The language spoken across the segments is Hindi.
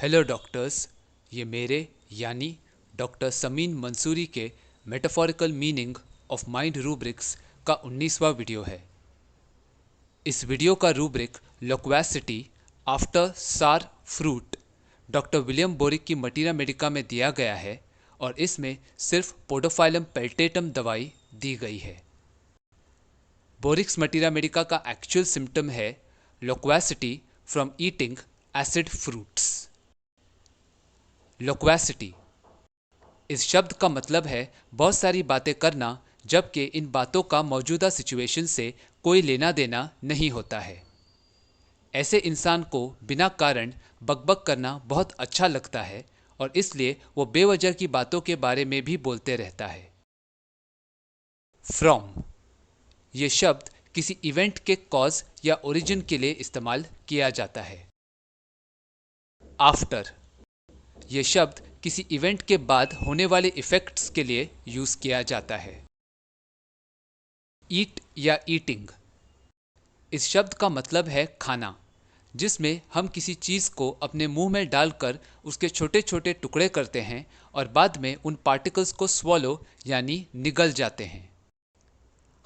Hello doctors. ये मेरे यानी डॉक्टर समीन मंसूरी के metaphorical meaning of mind rubrics का 19वां वीडियो है। इस वीडियो का रूब्रिक लोक्वेसिटी आफ्टर सार फ्रूट डॉक्टर विलियम बोरिक की मटीरिया मेडिका में दिया गया है और इसमें सिर्फ पोडोफाइलम पेल्टेटम दवाई दी गई है। बोरिक्स मटीरिया मेडिका का एक्चुअल सिम्टम है loquacity from eating acid fruits. Loquacity इस शब्द का मतलब है बहुत सारी बातें करना, जबकि इन बातों का मौजूदा सिचुएशन से कोई लेना देना नहीं होता है। ऐसे इंसान को बिना कारण बकबक करना बहुत अच्छा लगता है और इसलिए वो बेवजह की बातों के बारे में भी बोलते रहता है। फ्रॉम ये शब्द किसी इवेंट के कॉज या ओरिजिन के लिए इस्तेमाल किया जाता है। आफ्टर ये शब्द किसी इवेंट के बाद होने वाले इफेक्ट्स के लिए यूज किया जाता है। ईट या ईटिंग इस शब्द का मतलब है खाना, जिसमें हम किसी चीज को अपने मुंह में डालकर उसके छोटे छोटे टुकड़े करते हैं और बाद में उन पार्टिकल्स को स्वॉलो यानी निगल जाते हैं।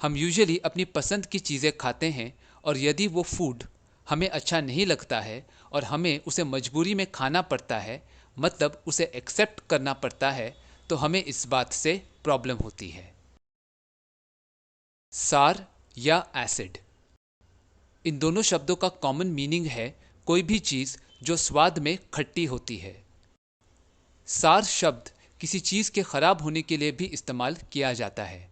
हम यूजुअली अपनी पसंद की चीजें खाते हैं और यदि वो फूड हमें अच्छा नहीं लगता है और हमें उसे मजबूरी में खाना पड़ता है, मतलब उसे एक्सेप्ट करना पड़ता है, तो हमें इस बात से प्रॉब्लम होती है। सार या एसिड इन दोनों शब्दों का कॉमन मीनिंग है कोई भी चीज जो स्वाद में खट्टी होती है। सार शब्द किसी चीज के खराब होने के लिए भी इस्तेमाल किया जाता है।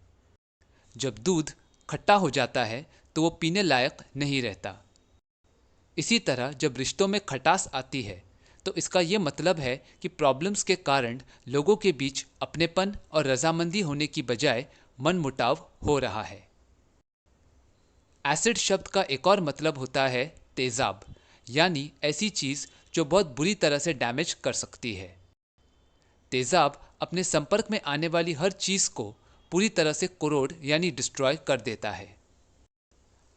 जब दूध खट्टा हो जाता है तो वो पीने लायक नहीं रहता। इसी तरह जब रिश्तों में खटास आती है तो इसका ये मतलब है कि प्रॉब्लम्स के कारण लोगों के बीच अपनेपन और रजामंदी होने की बजाय मनमुटाव हो रहा है। एसिड शब्द का एक और मतलब होता है तेजाब, यानी ऐसी चीज जो बहुत बुरी तरह से डैमेज कर सकती है। तेजाब अपने संपर्क में आने वाली हर चीज को पूरी तरह से कोरोड यानी डिस्ट्रॉय कर देता है।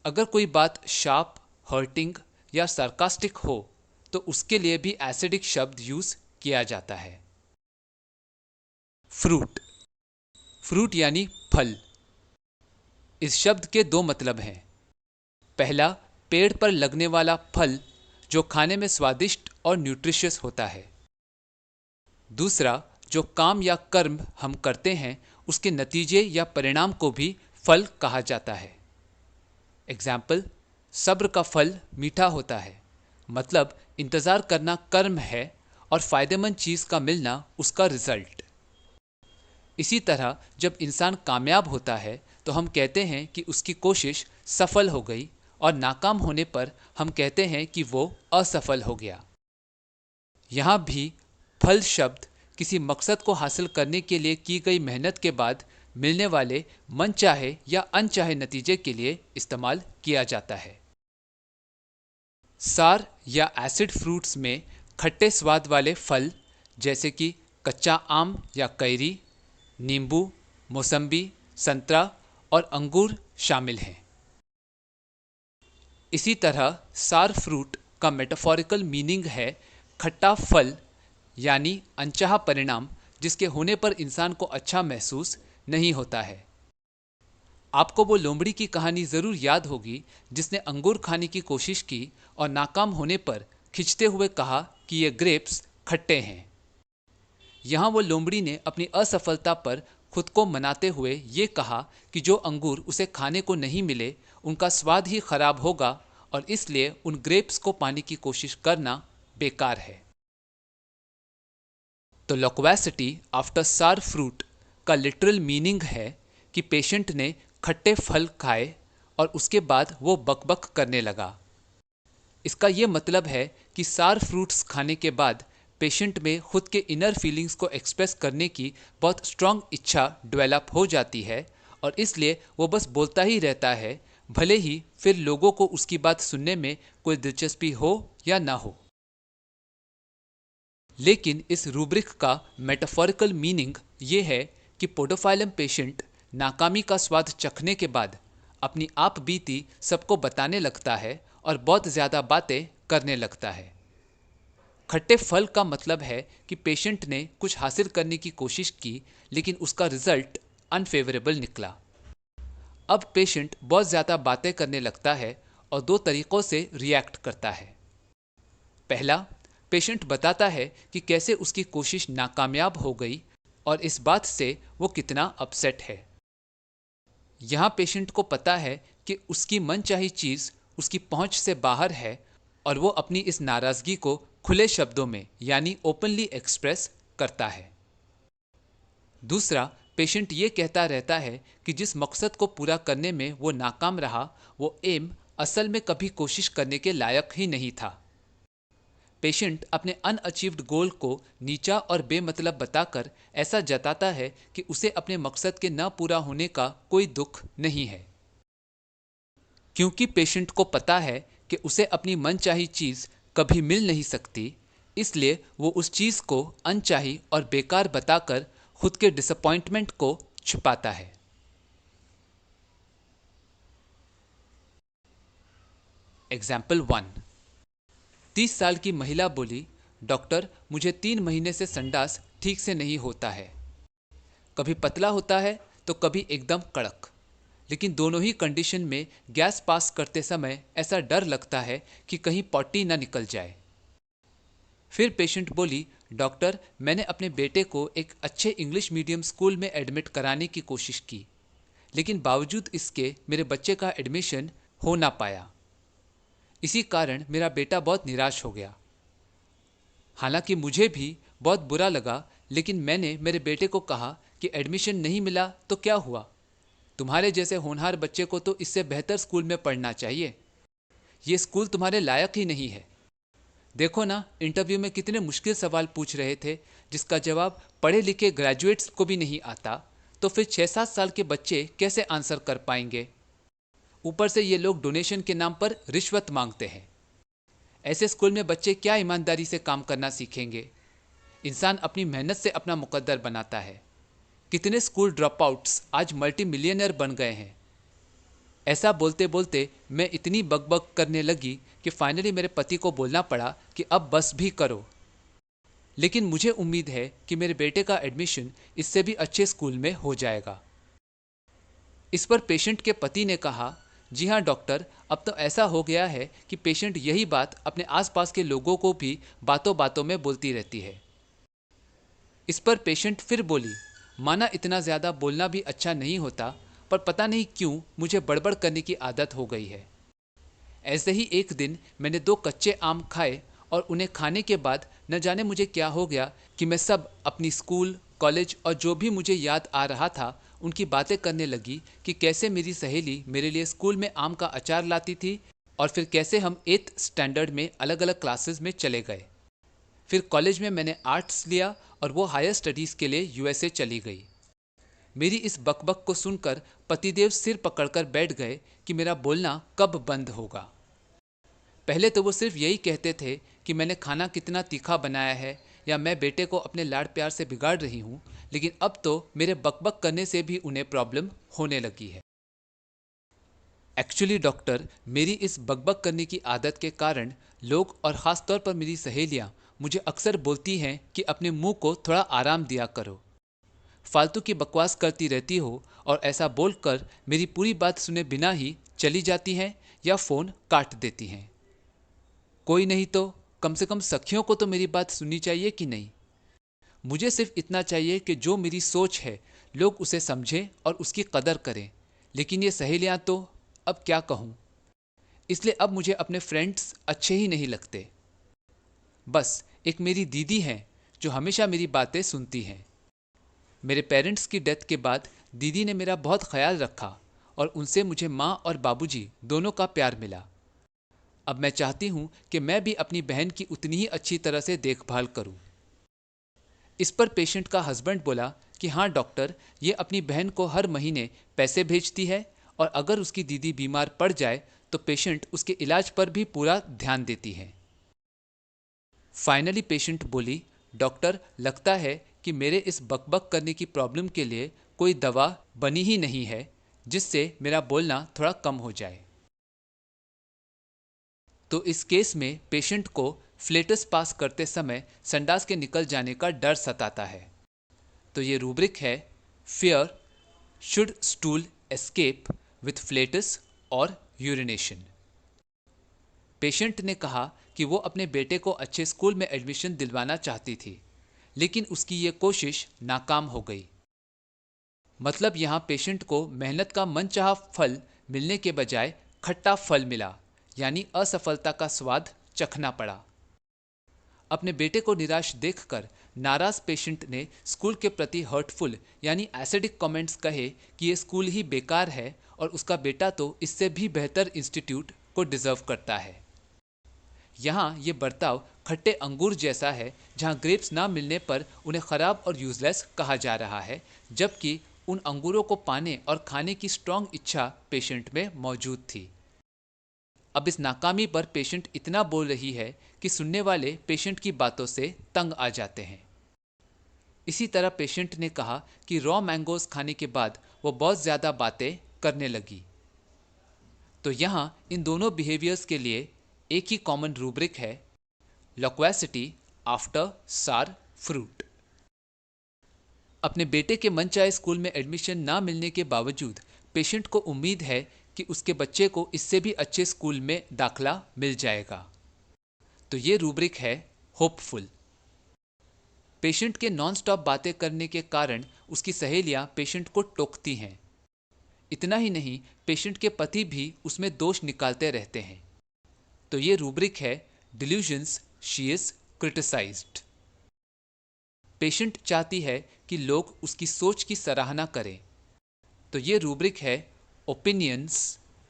अगर कोई बात शार्प, हर्टिंग या सार्कास्टिक हो तो उसके लिए भी एसिडिक शब्द यूज किया जाता है। फ्रूट फ्रूट यानी फल। इस शब्द के दो मतलब हैं। पहला, पेड़ पर लगने वाला फल जो खाने में स्वादिष्ट और न्यूट्रिशियस होता है। दूसरा, जो काम या कर्म हम करते हैं उसके नतीजे या परिणाम को भी फल कहा जाता है। एग्जाम्पल, सब्र का फल मीठा होता है, मतलब इंतजार करना कर्म है और फायदेमंद चीज का मिलना उसका रिजल्ट। इसी तरह जब इंसान कामयाब होता है तो हम कहते हैं कि उसकी कोशिश सफल हो गई और नाकाम होने पर हम कहते हैं कि वो असफल हो गया। यहाँ भी फल शब्द किसी मकसद को हासिल करने के लिए की गई मेहनत के बाद मिलने वाले मनचाहे या अनचाहे नतीजे के लिए इस्तेमाल किया जाता है। सार या एसिड फ्रूट्स में खट्टे स्वाद वाले फल जैसे कि कच्चा आम या कैरी, नींबू, मौसम्बी, संतरा और अंगूर शामिल हैं। इसी तरह सार फ्रूट का मेटाफोरिकल मीनिंग है खट्टा फल, यानी अनचाहा परिणाम जिसके होने पर इंसान को अच्छा महसूस नहीं होता है। आपको वो लोमड़ी की कहानी जरूर याद होगी जिसने अंगूर खाने की कोशिश की और नाकाम होने पर खिंचते हुए कहा कि ये ग्रेप्स खट्टे हैं। यहाँ वो लोमड़ी ने अपनी असफलता पर खुद को मनाते हुए ये कहा कि जो अंगूर उसे खाने को नहीं मिले उनका स्वाद ही खराब होगा और इसलिए उन ग्रेप्स को पाने की कोशिश करना बेकार है। तो लोक्वेसिटी आफ्टर सार फ्रूट का लिटरल मीनिंग है कि पेशेंट ने खट्टे फल खाए और उसके बाद वो बकबक करने लगा। इसका ये मतलब है कि सार फ्रूट्स खाने के बाद पेशेंट में खुद के इनर फीलिंग्स को एक्सप्रेस करने की बहुत स्ट्रांग इच्छा डेवलप हो जाती है और इसलिए वो बस बोलता ही रहता है, भले ही फिर लोगों को उसकी बात सुनने में कोई दिलचस्पी हो या ना हो। लेकिन इस रूब्रिक का मेटाफोरिकल मीनिंग ये है कि पोडोफाइलम पेशेंट नाकामी का स्वाद चखने के बाद अपनी आप बीती सबको बताने लगता है और बहुत ज़्यादा बातें करने लगता है। खट्टे फल का मतलब है कि पेशेंट ने कुछ हासिल करने की कोशिश की लेकिन उसका रिजल्ट अनफेवरेबल निकला। अब पेशेंट बहुत ज़्यादा बातें करने लगता है और दो तरीकों से रिएक्ट करता है। पहला, पेशेंट बताता है कि कैसे उसकी कोशिश नाकामयाब हो गई और इस बात से वो कितना अपसेट है। यहाँ पेशेंट को पता है कि उसकी मनचाही चीज़ उसकी पहुंच से बाहर है और वो अपनी इस नाराज़गी को खुले शब्दों में यानी ओपनली एक्सप्रेस करता है। दूसरा, पेशेंट ये कहता रहता है कि जिस मकसद को पूरा करने में वो नाकाम रहा वो एम असल में कभी कोशिश करने के लायक ही नहीं था। पेशेंट अपने अनअचीव्ड गोल को नीचा और बेमतलब बताकर ऐसा जताता है कि उसे अपने मकसद के न पूरा होने का कोई दुख नहीं है। क्योंकि पेशेंट को पता है कि उसे अपनी मनचाही चीज़ कभी मिल नहीं सकती, इसलिए वो उस चीज़ को अनचाही और बेकार बताकर खुद के डिसअपॉइंटमेंट को छुपाता है। एग्जाम्पल 1। 30 साल की महिला बोली, डॉक्टर मुझे 3 महीने से संडास ठीक से नहीं होता है। कभी पतला होता है तो कभी एकदम कड़क, लेकिन दोनों ही कंडीशन में गैस पास करते समय ऐसा डर लगता है कि कहीं पॉटी ना निकल जाए। फिर पेशेंट बोली, डॉक्टर मैंने अपने बेटे को एक अच्छे इंग्लिश मीडियम स्कूल में एडमिट कराने की कोशिश की, लेकिन बावजूद इसके मेरे बच्चे का एडमिशन हो ना पाया। इसी कारण मेरा बेटा बहुत निराश हो गया। हालांकि मुझे भी बहुत बुरा लगा, लेकिन मैंने मेरे बेटे को कहा कि एडमिशन नहीं मिला तो क्या हुआ, तुम्हारे जैसे होनहार बच्चे को तो इससे बेहतर स्कूल में पढ़ना चाहिए। ये स्कूल तुम्हारे लायक ही नहीं है। देखो ना, इंटरव्यू में कितने मुश्किल सवाल पूछ रहे थे जिसका जवाब पढ़े लिखे ग्रेजुएट्स को भी नहीं आता, तो फिर 6-7 साल के बच्चे कैसे आंसर कर पाएंगे। ऊपर से ये लोग डोनेशन के नाम पर रिश्वत मांगते हैं। ऐसे स्कूल में बच्चे क्या ईमानदारी से काम करना सीखेंगे। इंसान अपनी मेहनत से अपना मुकद्दर बनाता है। कितने स्कूल ड्रॉप आउट्स आज मल्टी मिलियनर बन गए हैं। ऐसा बोलते बोलते मैं इतनी बकबक करने लगी कि फाइनली मेरे पति को बोलना पड़ा कि अब बस भी करो। लेकिन मुझे उम्मीद है कि मेरे बेटे का एडमिशन इससे भी अच्छे स्कूल में हो जाएगा। इस पर पेशेंट के पति ने कहा, जी हाँ डॉक्टर, अब तो ऐसा हो गया है कि पेशेंट यही बात अपने आसपास के लोगों को भी बातों बातों में बोलती रहती है। इस पर पेशेंट फिर बोली, माना इतना ज़्यादा बोलना भी अच्छा नहीं होता, पर पता नहीं क्यों मुझे बड़बड़ करने की आदत हो गई है। ऐसे ही एक दिन मैंने 2 कच्चे आम खाए और उन्हें खाने के बाद न जाने मुझे क्या हो गया कि मैं सब अपनी स्कूल, कॉलेज और जो भी मुझे याद आ रहा था उनकी बातें करने लगी कि कैसे मेरी सहेली मेरे लिए स्कूल में आम का अचार लाती थी और फिर कैसे हम 8th स्टैंडर्ड में अलग अलग क्लासेस में चले गए। फिर कॉलेज में मैंने आर्ट्स लिया और वो हायर स्टडीज़ के लिए यूएसए चली गई। मेरी इस बकबक को सुनकर पतिदेव सिर पकड़कर बैठ गए कि मेरा बोलना कब बंद होगा। पहले तो वो सिर्फ यही कहते थे कि मैंने खाना कितना तीखा बनाया है या मैं बेटे को अपने लाड़ प्यार से बिगाड़ रही हूँ, लेकिन अब तो मेरे बकबक करने से भी उन्हें प्रॉब्लम होने लगी है। एक्चुअली डॉक्टर, मेरी इस बकबक करने की आदत के कारण लोग और ख़ास तौर पर मेरी सहेलियाँ मुझे अक्सर बोलती हैं कि अपने मुंह को थोड़ा आराम दिया करो, फालतू की बकवास करती रहती हो, और ऐसा बोलकर मेरी पूरी बात सुने बिना ही चली जाती हैं या फ़ोन काट देती हैं। कोई नहीं तो कम से कम सखियों को तो मेरी बात सुननी चाहिए कि नहीं। मुझे सिर्फ इतना चाहिए कि जो मेरी सोच है लोग उसे समझें और उसकी कदर करें, लेकिन ये सहेलियाँ तो अब क्या कहूँ। इसलिए अब मुझे अपने फ्रेंड्स अच्छे ही नहीं लगते। बस एक मेरी दीदी हैं जो हमेशा मेरी बातें सुनती हैं। मेरे पेरेंट्स की डेथ के बाद दीदी ने मेरा बहुत ख्याल रखा और उनसे मुझे माँ और बाबूजी दोनों का प्यार मिला। अब मैं चाहती हूँ कि मैं भी अपनी बहन की उतनी ही अच्छी तरह से देखभाल करूँ। इस पर पेशेंट का हस्बैंड बोला कि हाँ डॉक्टर, ये अपनी बहन को हर महीने पैसे भेजती है और अगर उसकी दीदी बीमार पड़ जाए तो पेशेंट उसके इलाज पर भी पूरा ध्यान देती है। फाइनली पेशेंट बोली, डॉक्टर लगता है कि मेरे इस बकबक करने की प्रॉब्लम के लिए कोई दवा बनी ही नहीं है जिससे मेरा बोलना थोड़ा कम हो जाए। तो इस केस में पेशेंट को फ्लेटस पास करते समय संडास के निकल जाने का डर सताता है। तो ये रूब्रिक है, fear should stool escape with flatus और यूरिनेशन। पेशेंट ने कहा कि वो अपने बेटे को अच्छे स्कूल में एडमिशन दिलवाना चाहती थी, लेकिन उसकी ये कोशिश नाकाम हो गई। मतलब यहाँ पेशेंट को मेहनत का मनचाहा फल मिलने के बजाय खट्टा फल मिला, यानी असफलता का स्वाद चखना पड़ा। अपने बेटे को निराश देखकर नाराज पेशेंट ने स्कूल के प्रति हर्टफुल यानी एसिडिक कमेंट्स कहे कि ये स्कूल ही बेकार है और उसका बेटा तो इससे भी बेहतर इंस्टीट्यूट को डिजर्व करता है। यहाँ ये बर्ताव खट्टे अंगूर जैसा है, जहाँ ग्रेप्स ना मिलने पर उन्हें खराब और यूजलेस कहा जा रहा है, जबकि उन अंगूरों को पाने और खाने की स्ट्रांग इच्छा पेशेंट में मौजूद थी। अब इस नाकामी पर पेशेंट इतना बोल रही है कि सुनने वाले पेशेंट की बातों से तंग आ जाते हैं। इसी तरह पेशेंट ने कहा कि रॉ मैंगोज खाने के बाद वो बहुत ज़्यादा बातें करने लगी। तो यहाँ इन दोनों बिहेवियर्स के लिए एक ही कॉमन रूब्रिक है, लोक्वेसिटी आफ्टर सार फ्रूट। अपने बेटे के मनचाहे स्कूल में एडमिशन ना मिलने के बावजूद पेशेंट को उम्मीद है कि उसके बच्चे को इससे भी अच्छे स्कूल में दाखला मिल जाएगा। तो ये रूब्रिक है, होपफुल। पेशेंट के नॉन स्टॉप बातें करने के कारण उसकी सहेलियां पेशेंट को टोकती हैं। इतना ही नहीं, पेशेंट के पति भी उसमें दोष निकालते रहते हैं। तो ये रूब्रिक है, delusions she is criticised. Patient चाहती है कि लोग उसकी सोच की सराहना करें। तो ये रूब्रिक है, opinions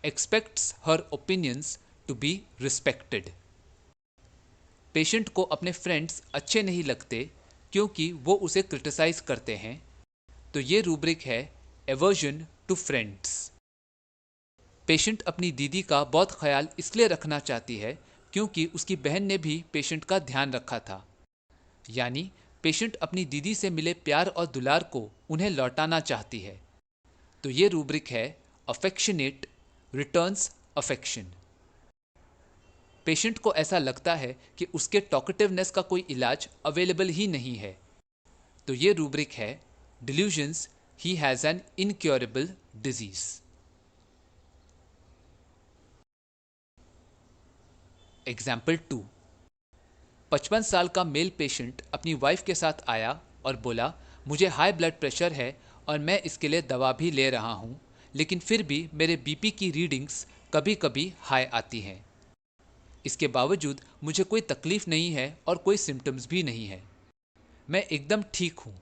expects her opinions to be respected. Patient को अपने फ्रेंड्स अच्छे नहीं लगते क्योंकि वो उसे क्रिटिसाइज करते हैं। तो ये रूब्रिक है, एवर्जन टू फ्रेंड्स। पेशेंट अपनी दीदी का बहुत ख्याल इसलिए रखना चाहती है क्योंकि उसकी बहन ने भी पेशेंट का ध्यान रखा था, यानी पेशेंट अपनी दीदी से मिले प्यार और दुलार को उन्हें लौटाना चाहती है। तो ये रूब्रिक है, अफेक्शनेट रिटर्न्स अफेक्शन। पेशेंट को ऐसा लगता है कि उसके टॉकेटिवनेस का कोई इलाज अवेलेबल ही नहीं है। तो ये रूब्रिक है, delusions he has an incurable disease. Example 2। 55 साल का मेल पेशेंट अपनी वाइफ के साथ आया और बोला, मुझे हाई ब्लड प्रेशर है और मैं इसके लिए दवा भी ले रहा हूँ, लेकिन फिर भी मेरे बीपी की रीडिंग्स कभी कभी हाई आती हैं। इसके बावजूद मुझे कोई तकलीफ नहीं है और कोई सिम्टम्स भी नहीं है, मैं एकदम ठीक हूँ।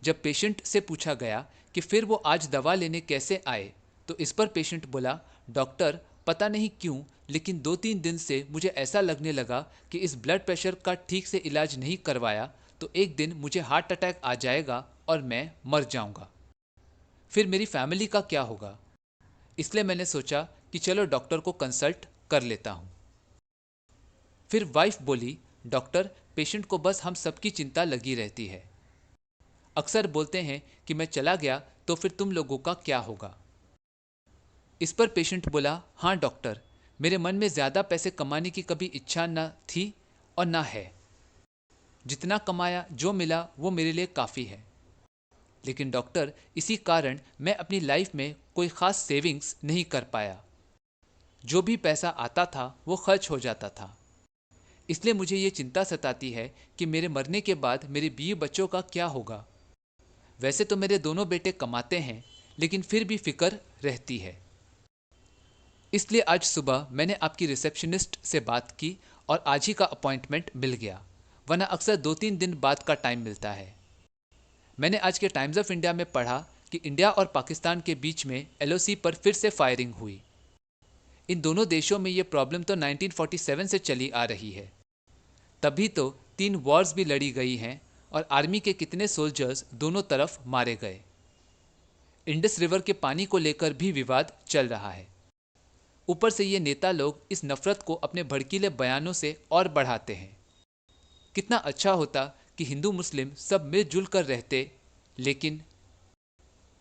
जब पेशेंट से पूछा गया कि फिर वो आज दवा लेने कैसे आए, तो इस पर पेशेंट बोला, डॉक्टर पता नहीं क्यों लेकिन 2-3 दिन से मुझे ऐसा लगने लगा कि इस ब्लड प्रेशर का ठीक से इलाज नहीं करवाया तो एक दिन मुझे हार्ट अटैक आ जाएगा और मैं मर जाऊंगा। फिर मेरी फैमिली का क्या होगा? इसलिए मैंने सोचा कि चलो डॉक्टर को कंसल्ट कर लेता हूँ। फिर वाइफ बोली, डॉक्टर पेशेंट को बस हम सबकी चिंता लगी रहती है। अक्सर बोलते हैं कि मैं चला गया तो फिर तुम लोगों का क्या होगा? इस पर पेशेंट बोला, हाँ डॉक्टर, मेरे मन में ज़्यादा पैसे कमाने की कभी इच्छा न थी और न है। जितना कमाया जो मिला वो मेरे लिए काफ़ी है। लेकिन डॉक्टर इसी कारण मैं अपनी लाइफ में कोई ख़ास सेविंग्स नहीं कर पाया। जो भी पैसा आता था वो खर्च हो जाता था। इसलिए मुझे ये चिंता सताती है कि मेरे मरने के बाद मेरे बीवी बच्चों का क्या होगा। वैसे तो मेरे दोनों बेटे कमाते हैं, लेकिन फिर भी फिक्र रहती है। इसलिए आज सुबह मैंने आपकी रिसेप्शनिस्ट से बात की और आज ही का अपॉइंटमेंट मिल गया, वरना अक्सर 2-3 दिन बाद का टाइम मिलता है। मैंने आज के टाइम्स ऑफ इंडिया में पढ़ा कि इंडिया और पाकिस्तान के बीच में एलओसी पर फिर से फायरिंग हुई। इन दोनों देशों में ये प्रॉब्लम तो 1947 से चली आ रही है। तभी तो 3 वॉर्स भी लड़ी गई हैं और आर्मी के कितने सोल्जर्स दोनों तरफ मारे गए। इंडस रिवर के पानी को लेकर भी विवाद चल रहा है। ऊपर से ये नेता लोग इस नफरत को अपने भड़कीले बयानों से और बढ़ाते हैं। कितना अच्छा होता कि हिंदू मुस्लिम सब मिलजुल कर रहते, लेकिन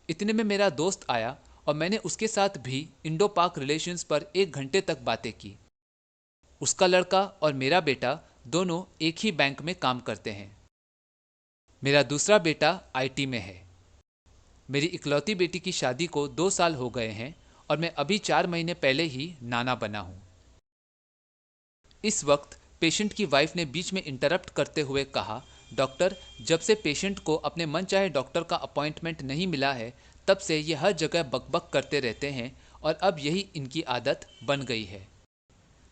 इतने में मेरा दोस्त आया और मैंने उसके साथ भी इंडो पाक रिलेशंस पर 1 घंटे तक बातें की। उसका लड़का और मेरा बेटा दोनों एक ही बैंक में काम करते हैं। मेरा दूसरा बेटा आईटी में है। मेरी इकलौती बेटी की शादी को 2 साल हो गए हैं और मैं अभी 4 महीने पहले ही नाना बना हूं। इस वक्त पेशेंट की वाइफ ने बीच में इंटरप्ट करते हुए कहा, डॉक्टर, जब से पेशेंट को अपने मनचाहे डॉक्टर का अपॉइंटमेंट नहीं मिला है तब से ये हर जगह बकबक करते रहते हैं और अब यही इनकी आदत बन गई है।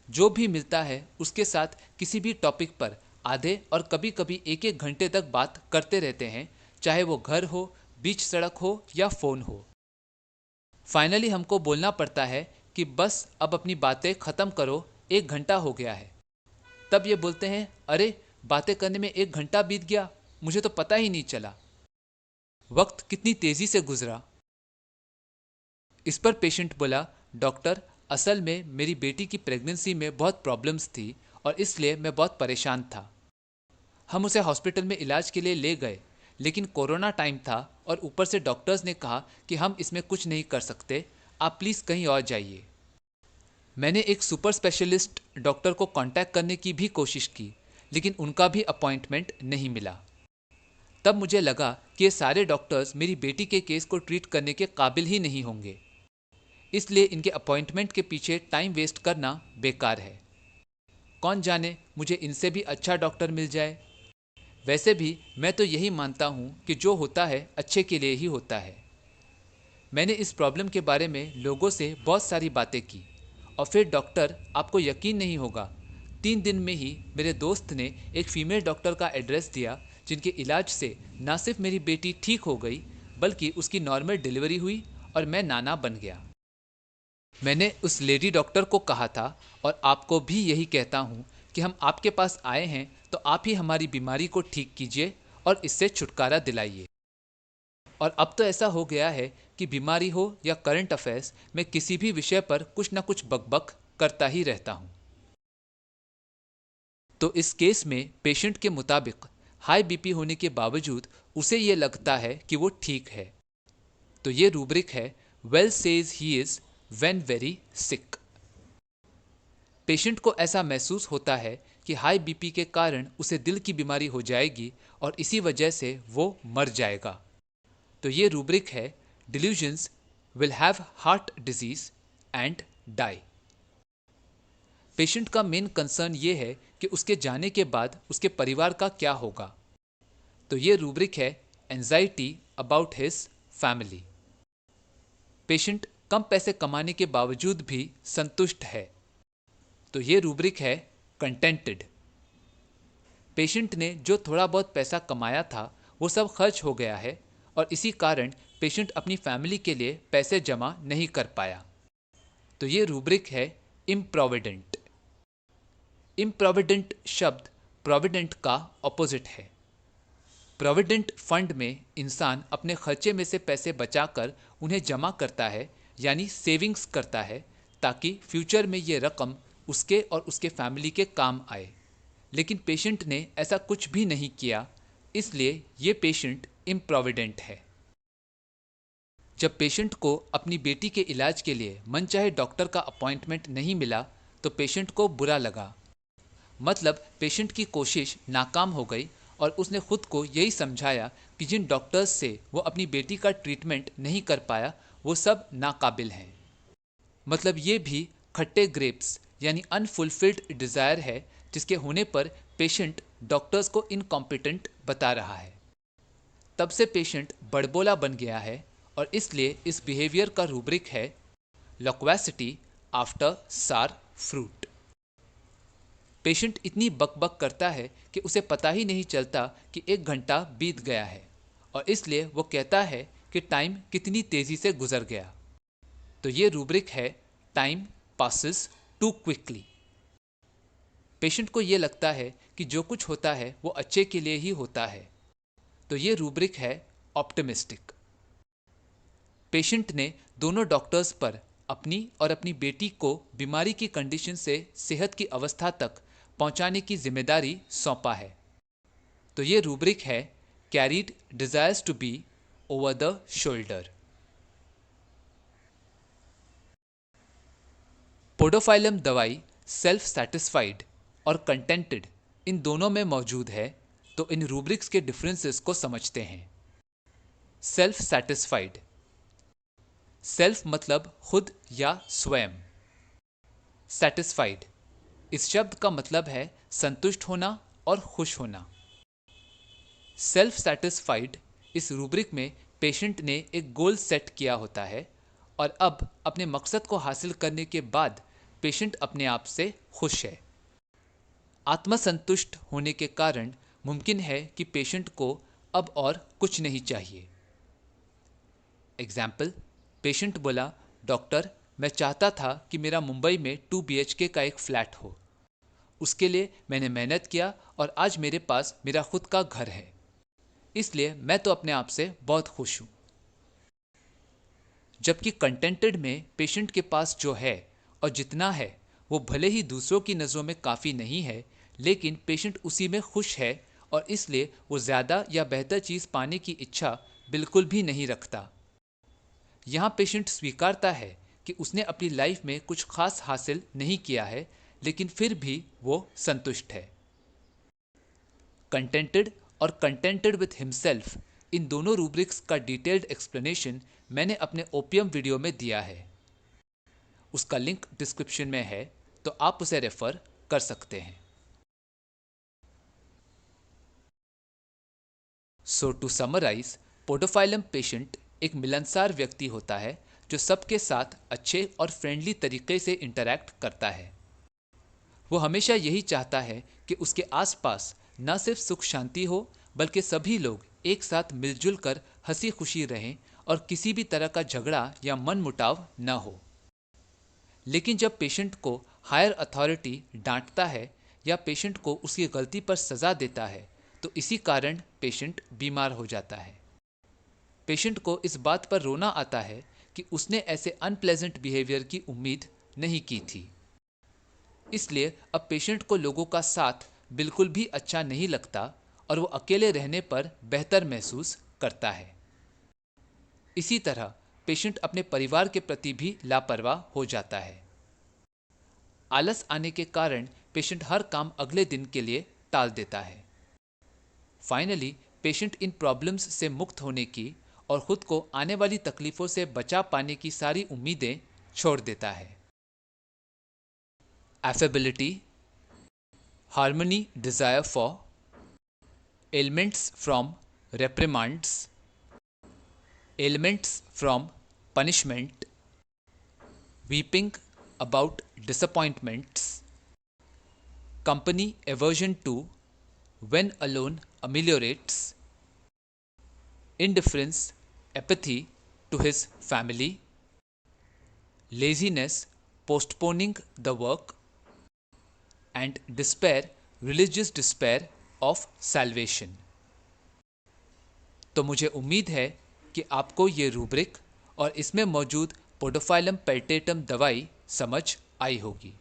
जो भी मिलता है उसके साथ किसी भी टॉपिक पर आधे और कभी कभी 1-1 घंटे तक बात करते रहते हैं, चाहे वो घर हो, बीच सड़क हो या फ़ोन हो। फाइनली हमको बोलना पड़ता है कि बस अब अपनी बातें ख़त्म करो, 1 घंटा हो गया है। तब ये बोलते हैं, अरे बातें करने में 1 घंटा बीत गया, मुझे तो पता ही नहीं चला। वक्त कितनी तेज़ी से गुजरा। इस पर पेशेंट बोला, डॉक्टर, असल में मेरी बेटी की प्रेगनेंसी में बहुत प्रॉब्लम्स थी और इसलिए मैं बहुत परेशान था। हम उसे हॉस्पिटल में इलाज के लिए ले गए, लेकिन कोरोना टाइम था और ऊपर से डॉक्टर्स ने कहा कि हम इसमें कुछ नहीं कर सकते, आप प्लीज़ कहीं और जाइए। मैंने एक सुपर स्पेशलिस्ट डॉक्टर को कांटेक्ट करने की भी कोशिश की, लेकिन उनका भी अपॉइंटमेंट नहीं मिला। तब मुझे लगा कि ये सारे डॉक्टर्स मेरी बेटी के केस को ट्रीट करने के काबिल ही नहीं होंगे, इसलिए इनके अपॉइंटमेंट के पीछे टाइम वेस्ट करना बेकार है। कौन जाने मुझे इनसे भी अच्छा डॉक्टर मिल जाए। वैसे भी मैं तो यही मानता हूँ कि जो होता है अच्छे के लिए ही होता है। मैंने इस प्रॉब्लम के बारे में लोगों से बहुत सारी बातें की और फिर डॉक्टर, आपको यकीन नहीं होगा, 3 दिन में ही मेरे दोस्त ने एक फीमेल डॉक्टर का एड्रेस दिया जिनके इलाज से ना सिर्फ मेरी बेटी ठीक हो गई बल्कि उसकी नॉर्मल डिलीवरी हुई और मैं नाना बन गया। मैंने उस लेडी डॉक्टर को कहा था और आपको भी यही कहता हूँ कि हम आपके पास आए हैं तो आप ही हमारी बीमारी को ठीक कीजिए और इससे छुटकारा दिलाइए। और अब तो ऐसा हो गया है कि बीमारी हो या करंट अफेयर्स, मैं किसी भी विषय पर कुछ ना कुछ बकबक करता ही रहता हूँ। तो इस केस में पेशेंट के मुताबिक हाई बीपी होने के बावजूद उसे ये लगता है कि वो ठीक है। तो ये रूब्रिक है, well says he is when very sick. Patient को ऐसा महसूस होता है कि हाई बीपी के कारण उसे दिल की बीमारी हो जाएगी और इसी वजह से वो मर जाएगा। तो ये रूब्रिक है, delusions will have heart disease and die. Patient का मेन कंसर्न ये है कि उसके जाने के बाद उसके परिवार का क्या होगा। तो ये रूब्रिक है, anxiety about his family. Patient कम पैसे कमाने के बावजूद भी संतुष्ट है। तो ये रूब्रिक है, कंटेंटेड। पेशेंट ने जो थोड़ा बहुत पैसा कमाया था वो सब खर्च हो गया है और इसी कारण पेशेंट अपनी फैमिली के लिए पैसे जमा नहीं कर पाया। तो ये रूब्रिक है, इम्प्रोविडेंट। इम्प्रोविडेंट शब्द प्रोविडेंट का ऑपोजिट है। प्रोविडेंट फंड में इंसान अपने खर्चे में से पैसे बचाकर उन्हें जमा करता है, यानी सेविंग्स करता है, ताकि फ्यूचर में ये रकम उसके और उसके फैमिली के काम आए। लेकिन पेशेंट ने ऐसा कुछ भी नहीं किया, इसलिए ये पेशेंट इम्प्रोविडेंट है। जब पेशेंट को अपनी बेटी के इलाज के लिए मनचाहे डॉक्टर का अपॉइंटमेंट नहीं मिला तो पेशेंट को बुरा लगा। मतलब पेशेंट की कोशिश नाकाम हो गई और उसने खुद को यही समझाया कि जिन डॉक्टर्स से वो अपनी बेटी का ट्रीटमेंट नहीं कर पाया वो सब नाकाबिल हैं। मतलब ये भी खट्टे ग्रेप्स यानी अनफुलफिल्ड डिज़ायर है, जिसके होने पर पेशेंट डॉक्टर्स को इनकॉम्पिटेंट बता रहा है। तब से पेशेंट बड़बोला बन गया है और इसलिए इस बिहेवियर का रूब्रिक है, लोक्वेसिटी आफ्टर सार फ्रूट। पेशेंट इतनी बकबक करता है कि उसे पता ही नहीं चलता कि 1 घंटा बीत गया है और इसलिए वो कहता है कि टाइम कितनी तेज़ी से गुजर गया। तो ये रूब्रिक है, time passes too quickly. Patient को ये लगता है कि जो कुछ होता है वो अच्छे के लिए ही होता है। तो ये रूब्रिक है, ऑप्टिमिस्टिक। पेशेंट ने दोनों डॉक्टर्स पर अपनी और अपनी बेटी को बीमारी की कंडीशन से सेहत की अवस्था तक पहुंचाने की जिम्मेदारी सौंपा है। तो ये रूब्रिक है, carried desires to be over the shoulder. Podophyllum दवाई सेल्फ सेटिस्फाइड और कंटेंटेड इन दोनों में मौजूद है, तो इन रूब्रिक्स के डिफरेंसेस को समझते हैं। सेल्फ सेटिस्फाइड, सेल्फ मतलब खुद या स्वयं। सेटिस्फाइड, इस शब्द का मतलब है संतुष्ट होना और खुश होना। सेल्फ सेटिस्फाइड इस रूब्रिक में पेशेंट ने एक गोल सेट किया होता है और अब अपने मकसद को हासिल करने के बाद पेशेंट अपने आप से खुश है। आत्मसंतुष्ट होने के कारण मुमकिन है कि पेशेंट को अब और कुछ नहीं चाहिए। एग्जाम्पल, पेशेंट बोला, डॉक्टर मैं चाहता था कि मेरा मुंबई में 2 BHK का एक फ्लैट हो। उसके लिए मैंने मेहनत किया और आज मेरे पास मेरा खुद का घर है, इसलिए मैं तो अपने आप से बहुत खुश हूँ। जबकि कंटेंटेड में पेशेंट के पास जो है और जितना है वो भले ही दूसरों की नज़रों में काफ़ी नहीं है, लेकिन पेशेंट उसी में खुश है और इसलिए वो ज़्यादा या बेहतर चीज़ पाने की इच्छा बिल्कुल भी नहीं रखता। यहाँ पेशेंट स्वीकारता है कि उसने अपनी लाइफ में कुछ खास हासिल नहीं किया है, लेकिन फिर भी वो संतुष्ट है। कंटेंटेड और कंटेंटेड विथ हिमसेल्फ, इन दोनों रूब्रिक्स का डिटेल्ड एक्सप्लेनेशन मैंने अपने ओपीएम वीडियो में दिया है। उसका लिंक डिस्क्रिप्शन में है, तो आप उसे रेफर कर सकते हैं। सो टू समराइज, पोडोफाइलम पेशेंट एक मिलनसार व्यक्ति होता है जो सबके साथ अच्छे और फ्रेंडली तरीके से इंटरैक्ट करता है। वो हमेशा यही चाहता है कि उसके आसपास न सिर्फ सुख शांति हो, बल्कि सभी लोग एक साथ मिलजुल कर हंसी खुशी रहें और किसी भी तरह का झगड़ा या मनमुटाव न हो। लेकिन जब पेशेंट को हायर अथॉरिटी डांटता है या पेशेंट को उसकी गलती पर सज़ा देता है, तो इसी कारण पेशेंट बीमार हो जाता है। पेशेंट को इस बात पर रोना आता है कि उसने ऐसे अनप्लेजेंट बिहेवियर की उम्मीद नहीं की थी। इसलिए अब पेशेंट को लोगों का साथ बिल्कुल भी अच्छा नहीं लगता और वो अकेले रहने पर बेहतर महसूस करता है। इसी तरह पेशेंट अपने परिवार के प्रति भी लापरवाह हो जाता है। आलस आने के कारण पेशेंट हर काम अगले दिन के लिए टाल देता है। फाइनली पेशेंट इन प्रॉब्लम्स से मुक्त होने की और खुद को आने वाली तकलीफों से बचा पाने की सारी उम्मीदें छोड़ देता है। Affability, harmony, desire for, elements from reprimands, elements from punishment, weeping about disappointments, company aversion to when alone ameliorates, indifference, apathy to his family, laziness, postponing the work, and despair, religious despair of salvation। तो मुझे उम्मीद है कि आपको ये रूब्रिक और इसमें मौजूद पोडोफाइलम पेल्टेटम दवाई समझ आई होगी।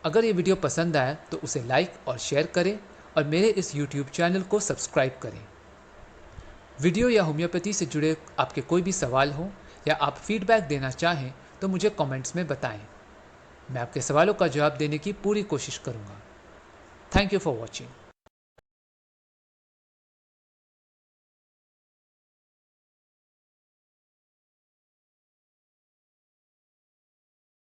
अगर ये वीडियो पसंद आया तो उसे लाइक और शेयर करें और मेरे इस YouTube चैनल को सब्सक्राइब करें। वीडियो या होम्योपैथी से जुड़े आपके कोई भी सवाल हो या आप फीडबैक देना चाहें तो मुझे कमेंट्स में बताएं। मैं आपके सवालों का जवाब देने की पूरी कोशिश करूंगा। Thank you for watching.